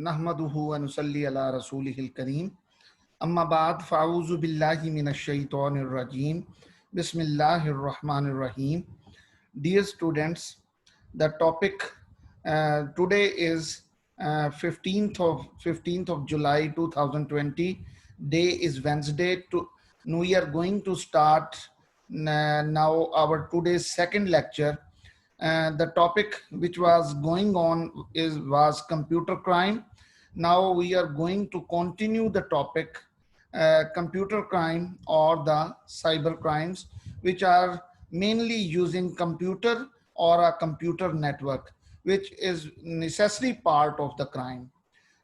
नहमदुहु व नुसल्ली अला रसूलिहिल करीम अम्मा बाद फ़अऊज़ु बिल्लाहि मिनश शैतानिर रजीम बिस्मिल्लाहिर रहमानिर रहीम. Dear students, the topic today is 15th of July 2020. Day is Wednesday. We are going to start now our today's second lecture. The topic which was going on was computer crime. Now we are going to continue the topic computer crime or the cyber crimes, which are mainly using computer or a computer network, which is necessary part of the crime.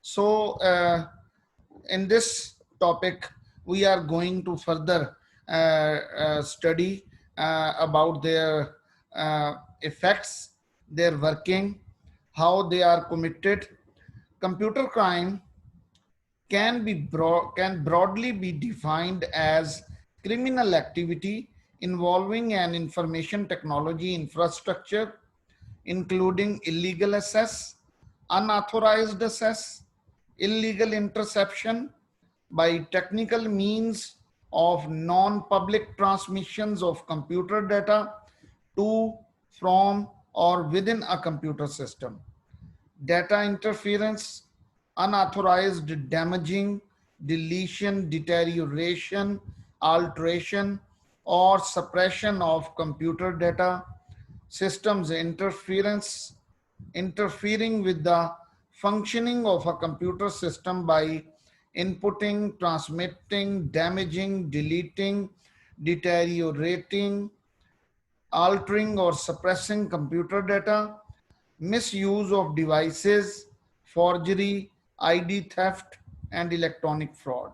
So in this topic, we are going to further study about their effects, their working, how they are committed. Computer crime can broadly be defined as criminal activity involving an information technology infrastructure, including illegal access, unauthorized access, illegal interception by technical means of non-public transmissions of computer data to, from, or within a computer system. Data interference, unauthorized damaging, deletion, deterioration, alteration, or suppression of computer data, systems interference, interfering with the functioning of a computer system by inputting, transmitting, damaging, deleting, deteriorating, altering or suppressing computer data, misuse of devices, forgery, ID theft, and electronic fraud.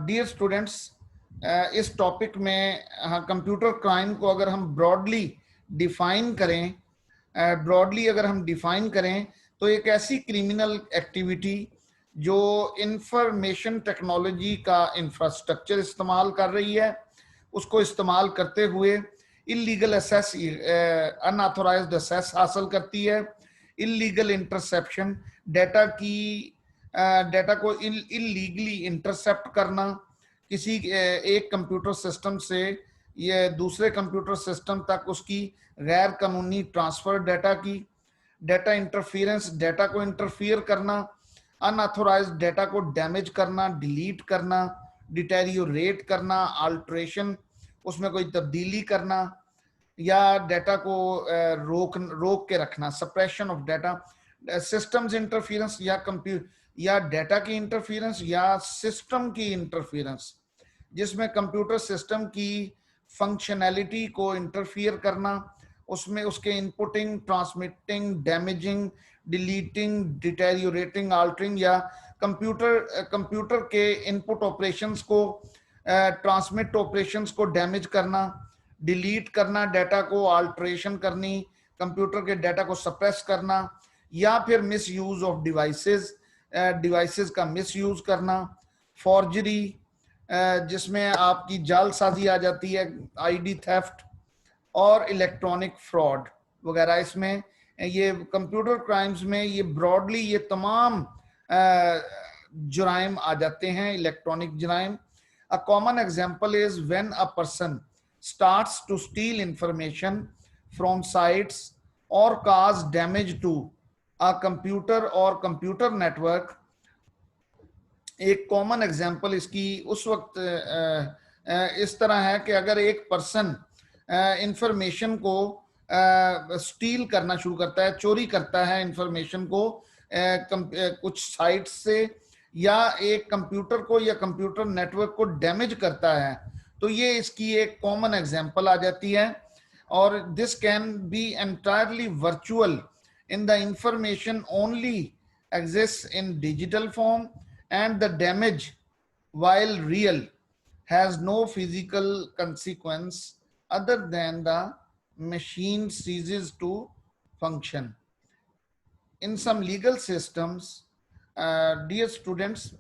Dear students, इस topic में computer crime को अगर हम broadly define करें, तो एक ऐसी criminal activity जो इंफॉर्मेशन टेक्नोलॉजी का इंफ्रास्ट्रक्चर इस्तेमाल कर रही है, उसको इस्तेमाल करते हुए इलीगल एक्सेस, अनऑथोराइज्ड एक्सेस हासिल करती है, इलीगल इंटरसेप्शन, डाटा को इलीगली इंटरसेप्ट करना, किसी एक कंप्यूटर सिस्टम से ये दूसरे कंप्यूटर सिस्टम तक उसकी गैर कानूनी ट्रांसफर डाटा इंटरफेरेंस, डाटा को इंटरफियर करना, अनऑथोराइज्ड डाटा को डैमेज करना, डिलीट करना, डिटेरियोरेट करना, अल्टरेशन, उसमें कोई तब्दीली करना या डाटा को रोक के रखना, suppression of data, systems interference या डाटा की इंटरफेरेंस या सिस्टम की इंटरफेरेंस, जिसमें कंप्यूटर सिस्टम की फंक्शनैलिटी को इंटरफियर करना, उसमें उसके inputting, transmitting, damaging, deleting, deteriorating, altering या कंप्यूटर के इनपुट ऑपरेशंस को, ट्रांसमिट ऑपरेशंस को डैमेज करना, डिलीट करना, डाटा को अल्टरेशन करनी, कंप्यूटर के डाटा को सप्रेस करना, या फिर मिस यूज ऑफ डिवाइसेस का मिस यूज करना, फॉर्जरी जिसमें आपकी जालसाजी आ जाती है, आईडी थेफ्ट और इलेक्ट्रॉनिक फ्रॉड वगैरह. इसमें ये कंप्यूटर क्राइम्स में ये ब्रॉडली ये तमाम जुराइम आ जाते हैं, electronic जुराइम. A common example is when a person starts to steal information from sites or cause damage to a computer or computer network. एक कॉमन एग्जाम्पल इसकी उस वक्त इस तरह है कि अगर एक पर्सन इंफॉर्मेशन को स्टील करना शुरू करता है, चोरी करता है इंफॉर्मेशन को कुछ साइट से, या एक कंप्यूटर को या कंप्यूटर नेटवर्क को डैमेज करता है, तो ये इसकी एक कॉमन एग्जांपल आ जाती है. और this can be entirely virtual in the information only exist in digital form and the damage while real has no physical consequence other than the machine ceases to function. In some legal systems, dear students,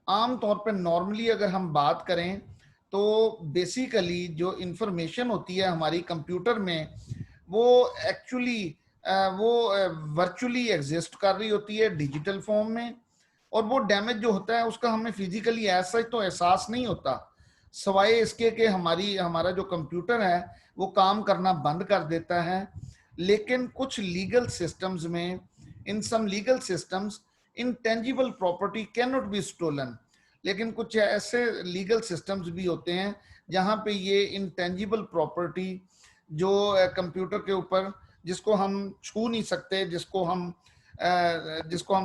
आम तौर पर normally अगर हम बात करें तो basically जो information होती है हमारी कंप्यूटर में, वो एक्चुअली वो वर्चुअली एग्जिस्ट कर रही होती है डिजिटल फॉर्म में, और वो डैमेज जो होता है उसका हमें फिजिकली ऐसा तो एहसास नहीं होता, सवाए इसके कि हमारा जो कंप्यूटर है वो काम करना बंद कर देता है। लेकिन कुछ लीगल सिस्टम्स में, in some legal systems, intangible property cannot be stolen. लेकिन कुछ ऐसे लीगल सिस्टम्स भी होते हैं जहां पे ये इनटेंजिबल प्रॉपर्टी जो कंप्यूटर के ऊपर, जिसको हम छू नहीं सकते, जिसको हम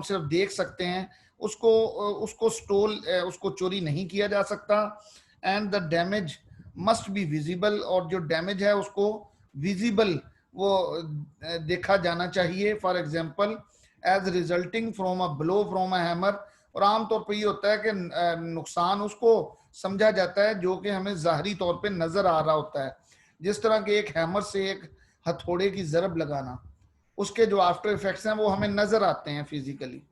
सिर्फ देख सकते हैं, उसको उसको चोरी नहीं किया जा सकता। And the damage must be visible, और जो डैमेज है उसको विजिबल वो देखा जाना चाहिए। For example as resulting from a blow from a hammer, और आमतौर पर ये होता है कि नुकसान उसको समझा जाता है जो कि हमें जाहरी तौर पे नजर आ रहा होता है, जिस तरह के एक हैमर से एक हथौड़े की जरब लगाना, उसके जो आफ्टर इफेक्ट्स हैं वो हमें नजर आते हैं फिजिकली।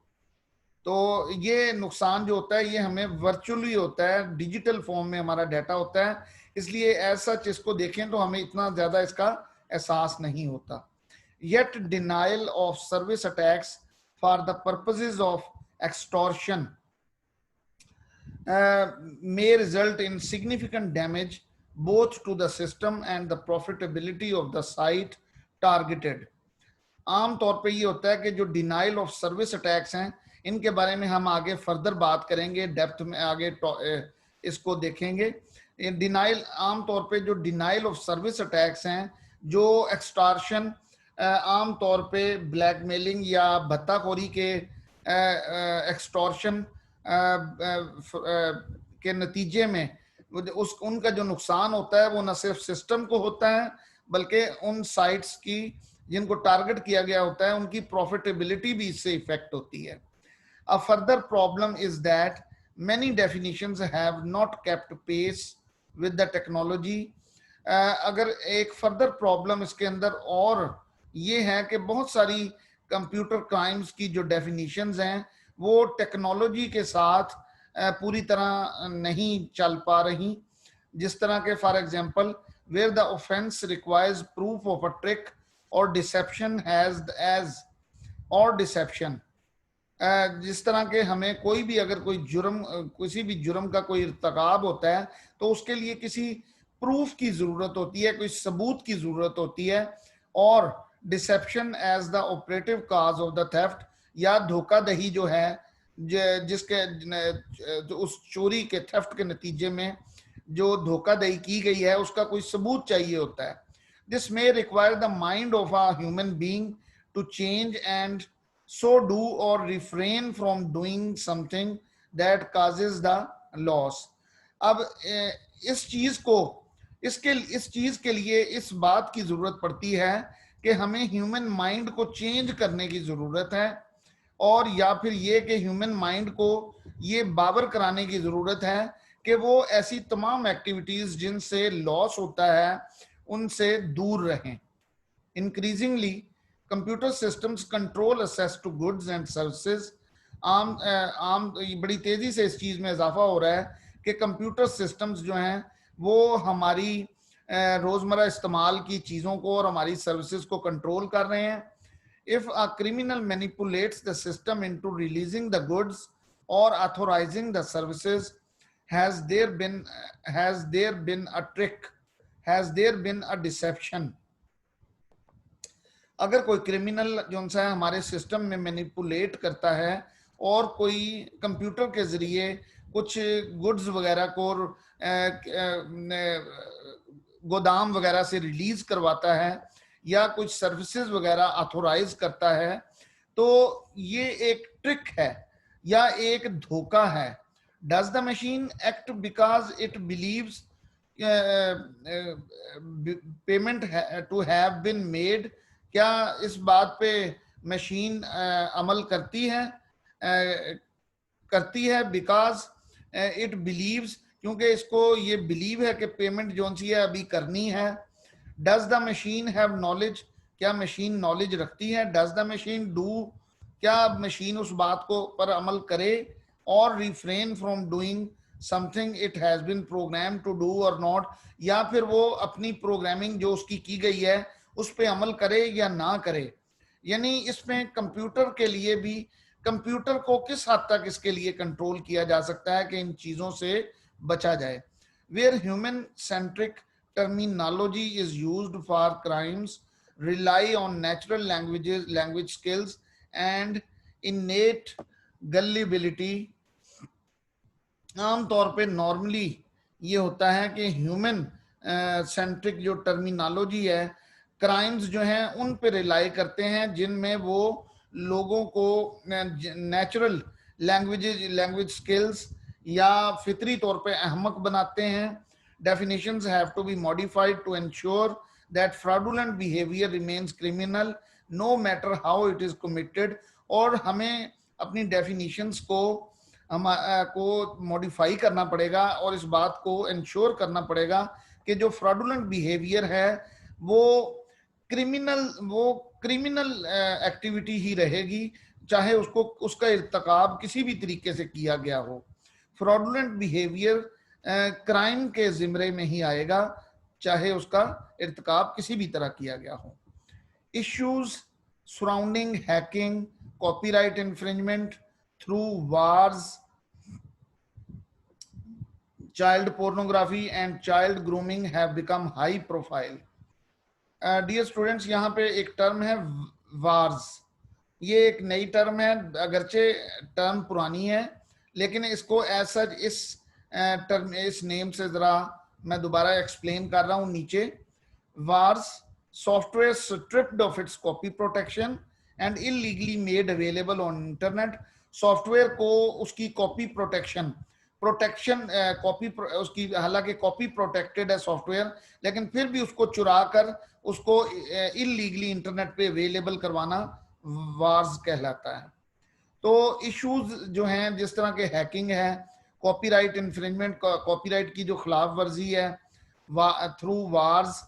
तो ये नुकसान जो होता है ये हमें वर्चुअली होता है, डिजिटल फॉर्म में हमारा डाटा होता है, इसलिए ऐसा चीज को देखें तो हमें इतना ज्यादा इसका एहसास नहीं होता। Yet denial of service attacks for the purposes of extortion may result in significant damage both to the system and the profitability of the site targeted. आम तौर पे ये होता है कि जो डिनाइल ऑफ सर्विस अटैक्स हैं, इनके बारे में हम आगे फर्दर बात करेंगे, डेप्थ में आगे इसको देखेंगे। डिनाइल, आम तौर पे जो डिनाइल ऑफ सर्विस अटैक्स हैं, जो एक्सटॉर्शन, आम तौर पे ब्लैकमेलिंग या भत्ताखोरी के एक्सटॉर्शन के नतीजे में उनका जो नुकसान होता है वो न सिर्फ सिस्टम को होता है बल्कि उन साइट्स की जिनको टारगेट किया गया होता है उनकी प्रॉफिटेबिलिटी भी इससे इफेक्ट होती है। A further problem is that many definitions have not kept pace with the technology. अगर एक फर्दर प्रॉब्लम इसके अंदर और ये है कि बहुत सारी कंप्यूटर क्राइम्स की जो डेफिनेशंस हैं वो टेक्नोलॉजी के साथ पूरी तरह नहीं चल पा रही। जिस तरह के for example where the offence requires proof of a trick और डिसेप्शन हैज एज और डिसेप्शन, जिस तरह के हमें कोई भी अगर कोई जुर्म, किसी भी जुर्म का कोई इर्तिकाब होता है तो उसके लिए किसी प्रूफ की जरूरत होती है, कोई सबूत की जरूरत होती है, और deception as the operative cause of the theft, या धोखाधही जो है जिसके उस चोरी के थेफ्ट के नतीजे में जो धोखाधही की गई है उसका कोई सबूत चाहिए होता है। This may require the mind of a human being to change and so do or refrain from doing something that causes the loss. अब इस चीज के लिए इस बात की जरूरत पड़ती है कि हमें ह्यूमन माइंड को चेंज करने की जरूरत है, और या फिर ये कि ह्यूमन माइंड को ये बावर कराने की जरूरत है कि वो ऐसी तमाम एक्टिविटीज जिनसे लॉस होता है उनसे दूर रहें। Increasingly computer systems control access to goods and services. आम बड़ी तेजी से इस चीज में इजाफा हो रहा है कि कंप्यूटर सिस्टम्स जो हैं वो हमारी रोजमर्रा इस्तेमाल की चीजों को और हमारी सर्विसेज को कंट्रोल कर रहे हैं। If a criminal manipulates the system into releasing the goods और authorising the services, has there been a trick, has there been a deception. अगर कोई क्रिमिनल जो सा हमारे सिस्टम में मैनिपुलेट करता है और कोई कंप्यूटर के जरिए कुछ गुड्स वगैरह को गोदाम वगैरह से रिलीज करवाता है या कुछ सर्विसेज वगैरह ऑथोराइज करता है, तो ये एक ट्रिक है या एक धोखा है। Does the machine act because it believes payment to have been made? क्या इस बात पे मशीन अमल करती है बिकॉज इट बिलीव्स, क्योंकि इसको ये बिलीव है कि पेमेंट जो सी है अभी करनी है। Does the machine have knowledge? क्या मशीन नॉलेज रखती है? Does the machine do? क्या मशीन उस बात को पर अमल करे? और refrain from doing something it has been program to do और नॉट, या फिर वो अपनी प्रोग्रामिंग जो उसकी की गई है उस पर अमल करे या ना करे। यानी इसमें कंप्यूटर के लिए भी, कंप्यूटर को किस हद तक इसके लिए कंट्रोल किया जा सकता है कि इन चीजों से बचा जाए. Where human centric terminology is used for crimes rely on natural language skills and innate gullibility. आमतौर पे नॉर्मली ये होता है कि ह्यूमन सेंट्रिक जो टर्मिनोलॉजी है, क्राइम्स जो हैं उन पे रिलाई करते हैं जिनमें वो लोगों को नेचुरल लैंग्वेज स्किल्स या फितरी तौर पे अहमक बनाते हैं. Definitions have to be modified to ensure that fraudulent behavior remains criminal no matter how it is committed. और हमें अपनी definitions को मॉडिफाई करना पड़ेगा और इस बात को इंश्योर करना पड़ेगा कि जो फ्रॉडुलेंट बिहेवियर है वो क्रिमिनल एक्टिविटी ही रहेगी, चाहे उसको उसका इर्तकाब किसी भी तरीके से किया गया हो. फ्रॉडुलेंट बिहेवियर क्राइम के जिम्रे में ही आएगा, चाहे उसका इर्तकाब किसी भी तरह किया गया हो. Issues surrounding hacking, copyright infringement through wars, child pornography and child grooming have become high profile. Dear students, यहाँ पे एक टर्म है वार्स. ये एक नई टर्म है, अगरचे टर्म पुरानी है, लेकिन इसको एज सच इस नेम से जरा मैं दोबारा एक्सप्लेन कर रहा हूँ नीचे. Wares, software stripped of its copy protection and illegally made available on internet. Software को उसकी कॉपी प्रोटेक्शन कॉपी उसकी, हालांकि कॉपी प्रोटेक्टेड है सॉफ्टवेयर, लेकिन फिर भी उसको चुरा कर उसको इलीगली इंटरनेट पे अवेलेबल करवाना वार्स कहलाता है. तो इश्यूज जो हैं जिस तरह के हैकिंग है, कॉपीराइट इन्फ्रिंजमेंट, कॉपीराइट की जो खिलाफ वर्जी है थ्रू वार्स,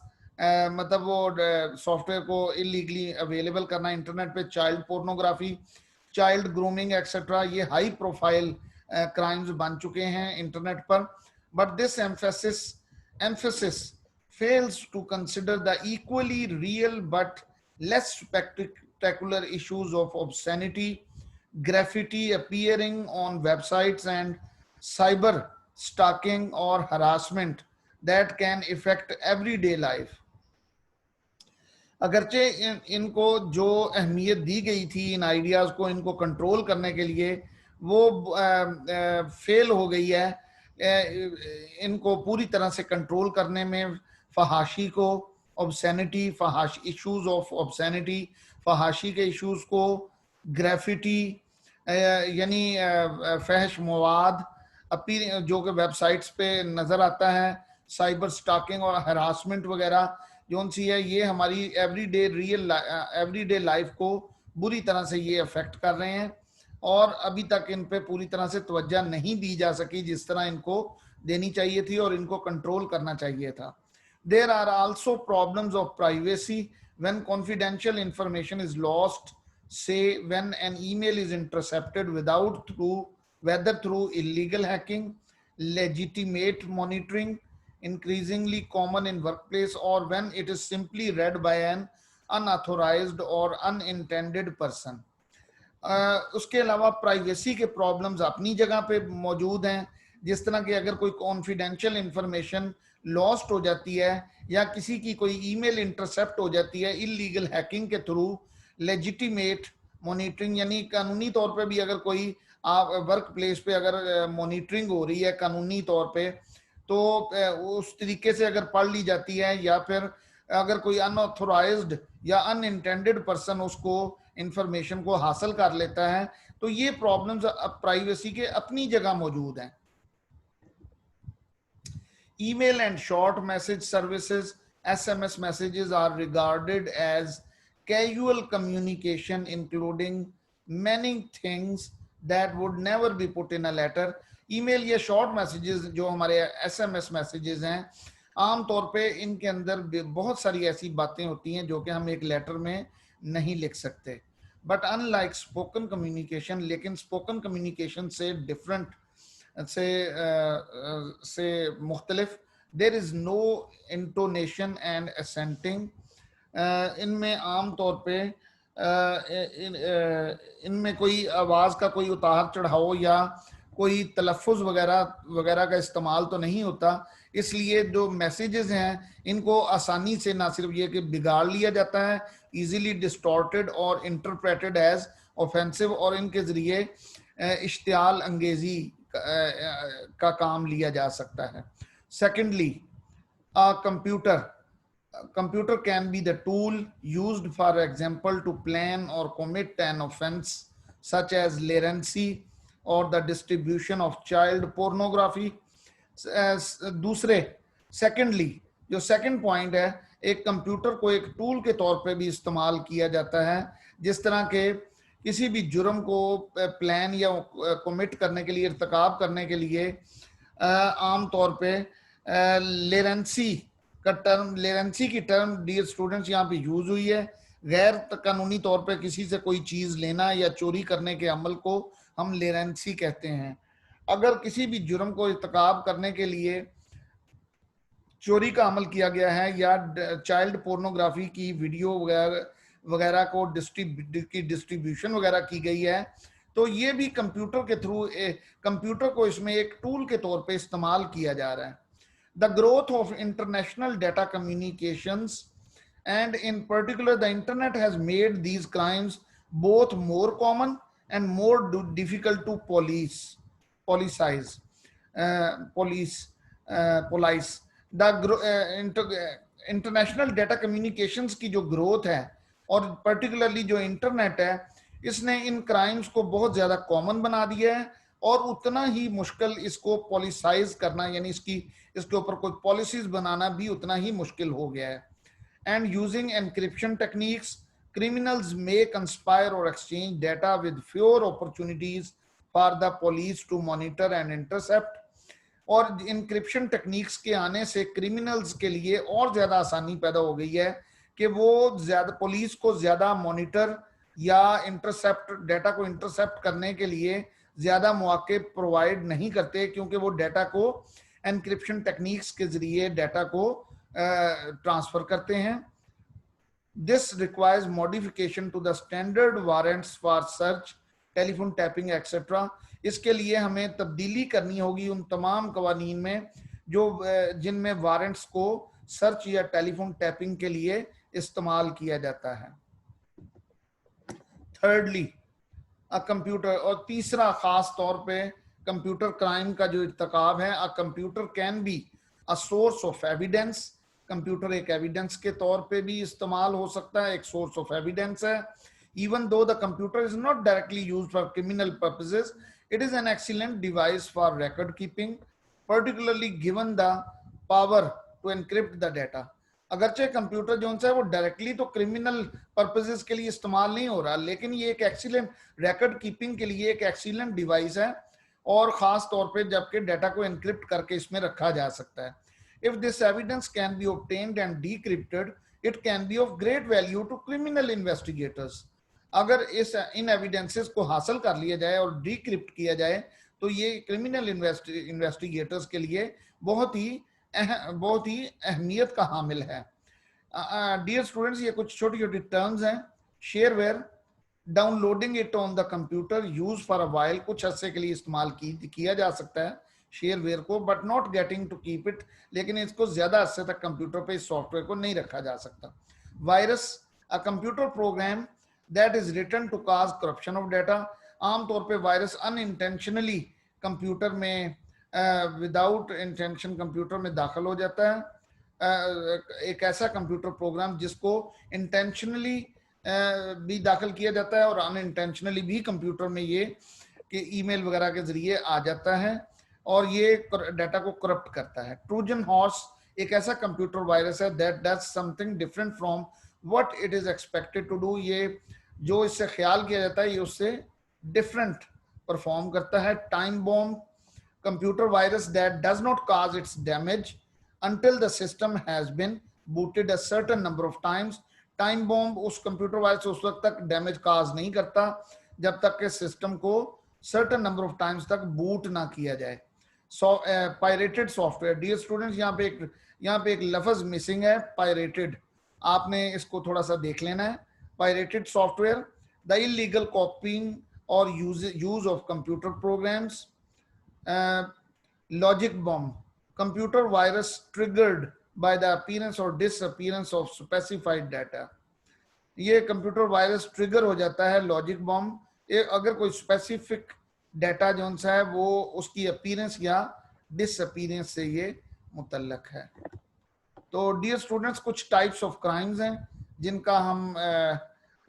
मतलब वो सॉफ्टवेयर को इलीगली अवेलेबल करना इंटरनेट पे, child pornography, child grooming etcetera, ये हाई प्रोफाइल क्राइम्स बन चुके हैं इंटरनेट पर. But this emphasis fails to consider the equally real but less spectacular issues of obscenity, graffiti appearing on websites, and cyber stalking or harassment that can affect everyday life. अगरचे इनको जो अहमियत दी गई थी इन आइडियाज को, इनको control करने के लिए, वो फेल हो गई है इनको पूरी तरह से कंट्रोल करने में. फहाशी को, ऑब्सैनिटी, इश्यूज ऑफ ऑब्सैनिटी, फहाशी के इश्यूज को, ग्राफिटी यानी फहश मवाद जो कि वेबसाइट्स पे नजर आता है, साइबर स्टॉकिंग और हरासमेंट वगैरह जो सी है, ये हमारी एवरीडे लाइफ को बुरी तरह से ये अफेक्ट कर रहे हैं और अभी तक इन पे पूरी तरह से तवज्जो नहीं दी जा सकी जिस तरह इनको देनी चाहिए थी और इनको कंट्रोल करना चाहिए था. There are also problems of privacy when confidential information is lost, say when an email is intercepted whether through illegal hacking, legitimate monitoring, increasingly common in workplace, or when it is simply read by an unauthorized or unintended person. उसके अलावा privacy के problems अपनी जगह पे मौजूद हैं, जिस तरह की अगर कोई कॉन्फिडेंशियल इंफॉर्मेशन लॉस्ट हो जाती है या किसी की कोई ईमेल इंटरसेप्ट हो जाती है इलीगल हैकिंग के थ्रू, लेजिटिमेट मॉनिटरिंग यानी कानूनी तौर पे भी अगर कोई वर्क प्लेस पे अगर मॉनिटरिंग हो रही है कानूनी तौर पे, तो उस तरीके से अगर पढ़ ली जाती है, या फिर अगर कोई अनऑथोराइज्ड या अनइंटेंडेड पर्सन उसको इंफॉर्मेशन को हासिल कर लेता है, तो ये प्रॉब्लम्स प्राइवेसी के अपनी जगह मौजूद हैं. Email and short message services, SMS messages, are regarded as casual communication including many things that would never be put in a letter. Email या शॉर्ट मैसेजेस जो हमारे SMS मैसेजेस हैं, आम तौर पे इनके अंदर बहुत सारी ऐसी बातें होती हैं जो कि हम एक लेटर में नहीं लिख सकते. बट अनलाइक स्पोकन कम्युनिकेशन, लेकिन स्पोकन कम्युनिकेशन से डिफरेंट से मुख्तलिफ, there is no intonation and accenting. इनमें आम तौर पे इनमें कोई आवाज का कोई उतार चढ़ाव या कोई तलफ़ुज़ वगैरह वगैरह का इस्तेमाल तो नहीं होता, इसलिए जो मैसेजेस हैं इनको आसानी से ना सिर्फ ये कि बिगाड़ लिया जाता है, इजीली डिस्टॉर्टेड और इंटरप्रेटेड एज ऑफेंसिव, और इनके जरिए इश्तियाल अंगेजी का काम लिया जा सकता है। Secondly, a computer can be the tool used, for example, to plan or commit an offense such as literacy or the distribution of child pornography. दूसरे सेकेंडली, जो सेकंड पॉइंट है, एक कंप्यूटर को एक टूल के तौर पे भी इस्तेमाल किया जाता है, जिस तरह के किसी भी जुर्म को प्लान या कमिट करने के लिए, इर्तिकाब करने के लिए आम तौर पे लेरेंसी का टर्म, लेरेंसी की टर्म डियर स्टूडेंट्स यहाँ पे यूज हुई है। गैर कानूनी तौर पे किसी से कोई चीज लेना या चोरी करने के अमल को हम लेरेंसी कहते हैं। अगर किसी भी जुर्म को इर्तिकाब करने के लिए चोरी का अमल किया गया है या चाइल्ड पोर्नोग्राफी की वीडियो वगैरह को डिस्ट्रीब्यूशन वगैरह की गई है, तो ये भी कंप्यूटर के थ्रू कंप्यूटर को इसमें एक टूल के तौर पे इस्तेमाल किया जा रहा है। The growth of international data communications and in particular the internet has made these crimes both more common and more difficult to police. The international data communications की जो ग्रोथ है और पर्टिकुलरली जो इंटरनेट है, इसने इन क्राइम्स को बहुत ज्यादा कॉमन बना दिया है और उतना ही मुश्किल इसको पॉलिसाइज करना, यानी इसके ऊपर कोई पॉलिसीज बनाना भी उतना ही मुश्किल हो गया है। And using encryption techniques, criminals may conspire or exchange data with fewer opportunities for the police to monitor and intercept. और इंक्रिप्शन टेक्निक्स के आने से क्रिमिनल्स के लिए और ज्यादा आसानी पैदा हो गई है कि वो ज्यादा पुलिस को ज्यादा मॉनिटर या इंटरसेप्ट, डाटा को इंटरसेप्ट करने के लिए ज्यादा मौके प्रोवाइड नहीं करते, क्योंकि वो डाटा को एनक्रिप्शन टेक्निक्स के जरिए डाटा को ट्रांसफर करते हैं। This requires modification to the standard warrants for search, telephone tapping etcetera. इसके लिए हमें तब्दीली करनी होगी उन तमाम कवानीन में जो जिनमें वारंट्स को सर्च या टेलीफोन टैपिंग के लिए इस्तेमाल किया जाता है। थर्डली, अ कंप्यूटर, और तीसरा खास तौर पे कंप्यूटर क्राइम का जो इर्तिकाब है, a computer can be a source of evidence. Computer एक एविडेंस के तौर पे भी इस्तेमाल हो सकता है, एक सोर्स ऑफ एविडेंस है। Even though the computer is not directly used for criminal purposes, it is an excellent device for record keeping, particularly given the power to encrypt the data. अगरचे कंप्यूटर जो है वो directly तो criminal purposes के लिए इस्तेमाल नहीं हो रहा, लेकिन ये एक एक्सीलेंट रिकॉर्ड कीपिंग के लिए एक एक्सीलेंट डिवाइस है, और खास तौर पे जबकि डाटा को एनक्रिप्ट करके इसमें रखा जा सकता है। If this evidence can be obtained and decrypted, it can be of great value to criminal investigators. अगर इन एविडेंसेस को हासिल कर लिया जाए और डिक्रिप्ट किया जाए तो ये क्रिमिनल इन्वेस्टिगेटर्स के लिए बहुत ही अहमियत का हामिल है। डियर स्टूडेंट्स, ये कुछ छोटी छोटी टर्म्स हैं। Shareware, downloading it on the computer, use for a while, कुछ अरसे के लिए इस्तेमाल किया जा सकता है शेयरवेयर को, but not getting to keep it, लेकिन इसको ज्यादा अरसे तक कंप्यूटर पे इस सॉफ्टवेयर को नहीं रखा जा सकता। Virus, a computer program that is written to cause corruption of data. आमतौर पे वायरस अनइंटेंशनली कंप्यूटर में विदाउट इंटेंशन कंप्यूटर में दाखिल हो जाता है। एक ऐसा कंप्यूटर प्रोग्राम जिसको इंटेंशनली भी दाखिल किया जाता है और अनइंटेंशनली भी कंप्यूटर में ये कि ईमेल वगैरह के जरिए आ जाता है और ये डाटा को करप्ट करता है। ट्रोजन हॉर्स एक ऐसा कंप्यूटर वायरस है that does something different from what it is expected to do. ये जो इससे ख्याल किया जाता है ये उससे डिफरेंट परफॉर्म करता है। Time bomb, computer virus that does not cause it's damage until the system has been booted a certain number of times. Time bomb उस कंप्यूटर वायरस उस वक्त तक डैमेज काज नहीं करता जब तक के सिस्टम को सर्टेन नंबर ऑफ टाइम्स तक बूट ना किया जाए। पायरेटेड सॉफ्टवेयर, डियर स्टूडेंट्स, यहाँ पे एक लफ्ज मिसिंग है, पायरेटेड। आपने इसको थोड़ा सा देख लेना है। pirated software, the illegal copying or use of computer programs, uh, logic bomb, computer virus triggered by the appearance or disappearance of specified data. ये कंप्यूटर वायरस ट्रिगर हो जाता है लॉजिक बॉम्ब, ये अगर कोई स्पेसिफिक डाटा जो सा है वो उसकी अपीयरेंस या डिसअपीयरेंस से ये मुतल्लक है। तो डियर स्टूडेंट्स, कुछ टाइप्स ऑफ क्राइम्स हैं जिनका हम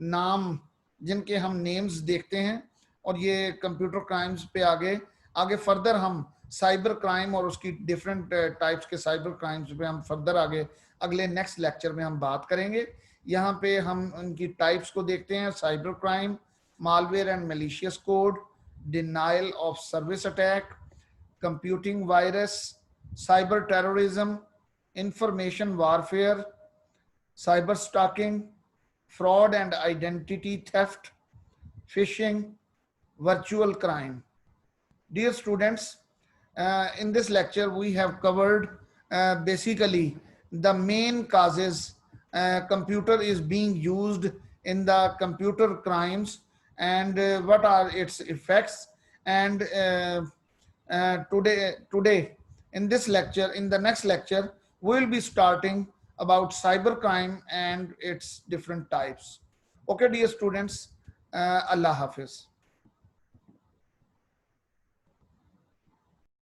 नाम, जिनके हम नेम्स देखते हैं, और ये कंप्यूटर क्राइम्स पे आगे आगे फर्दर हम साइबर क्राइम और उसकी डिफरेंट टाइप्स के साइबर क्राइम्स पे हम फर्दर आगे अगले नेक्स्ट लेक्चर में हम बात करेंगे। यहाँ पे हम उनकी टाइप्स को देखते हैं। Cyber crime, malware and malicious code, denial of service attack, computing virus, cyber terrorism, information warfare, cyber stalking, fraud and identity theft, phishing, virtual crime. Dear students, in this lecture we have covered basically the main causes computer is being used in the computer crimes, and what are its effects. And today in this lecture, in the next lecture, we will be starting about cybercrime and its different types. Okay, dear students, Allah Hafiz.